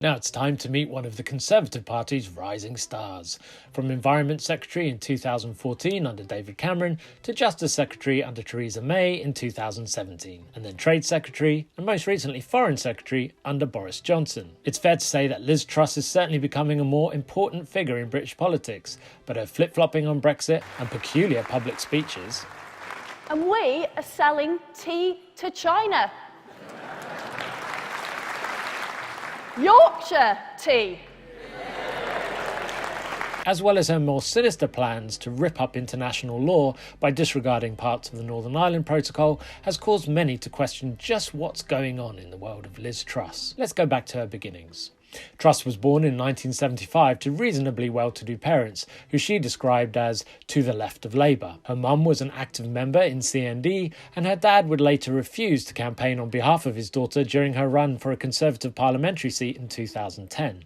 Now it's time to meet one of the Conservative Party's rising stars. From Environment Secretary in 2014 under David Cameron to Justice Secretary under Theresa May in 2017, and then Trade Secretary and most recently Foreign Secretary under Boris Johnson. It's fair to say that Liz Truss is certainly becoming a more important figure in British politics, but her flip-flopping on Brexit and peculiar public speeches. And we are selling tea to China. Yorkshire tea. As well as her more sinister plans to rip up international law by disregarding parts of the Northern Ireland Protocol, has caused many to question just what's going on in the world of Liz Truss. Let's go back to her beginnings. Truss was born in 1975 to reasonably well-to-do parents, who she described as to the left of Labour. Her mum was an active member in CND, and her dad would later refuse to campaign on behalf of his daughter during her run for a Conservative parliamentary seat in 2010.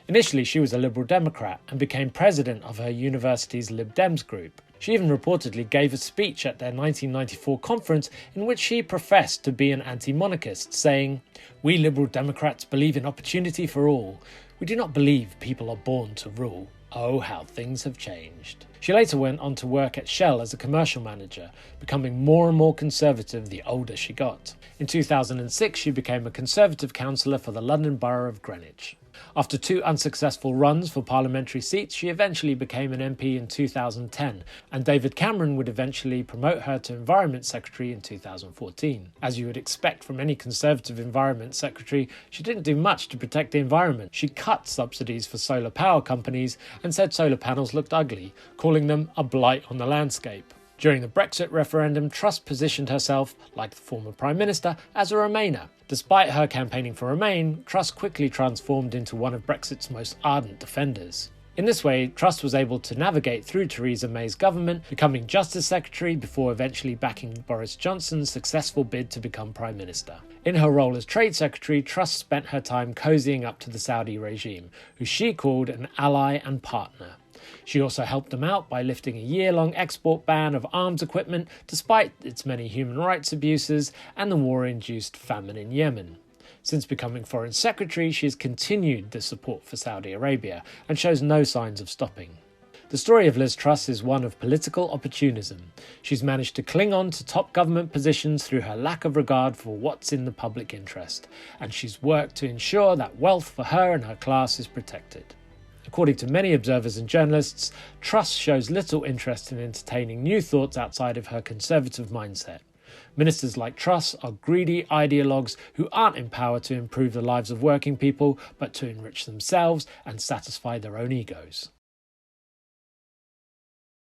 Initially, she was a Liberal Democrat and became president of her university's Lib Dems group. She even reportedly gave a speech at their 1994 conference in which she professed to be an anti-monarchist, saying, "We Liberal Democrats believe in opportunity for all. We do not believe people are born to rule. Oh, how things have changed." She later went on to work at Shell as a commercial manager, becoming more and more conservative the older she got. In 2006, she became a Conservative councillor for the London Borough of Greenwich. After two unsuccessful runs for parliamentary seats, she eventually became an MP in 2010, and David Cameron would eventually promote her to Environment Secretary in 2014. As you would expect from any Conservative Environment Secretary, she didn't do much to protect the environment. She cut subsidies for solar power companies and said solar panels looked ugly, calling them a blight on the landscape. During the Brexit referendum, Truss positioned herself, like the former Prime Minister, as a Remainer. Despite her campaigning for Remain, Truss quickly transformed into one of Brexit's most ardent defenders. In this way, Truss was able to navigate through Theresa May's government, becoming Justice Secretary before eventually backing Boris Johnson's successful bid to become Prime Minister. In her role as Trade Secretary, Truss spent her time cozying up to the Saudi regime, who she called an ally and partner. She also helped them out by lifting a year-long export ban of arms equipment despite its many human rights abuses and the war-induced famine in Yemen. Since becoming Foreign Secretary, she has continued the support for Saudi Arabia and shows no signs of stopping. The story of Liz Truss is one of political opportunism. She's managed to cling on to top government positions through her lack of regard for what's in the public interest, and she's worked to ensure that wealth for her and her class is protected. According to many observers and journalists, Truss shows little interest in entertaining new thoughts outside of her conservative mindset. Ministers like Truss are greedy ideologues who aren't in power to improve the lives of working people, but to enrich themselves and satisfy their own egos.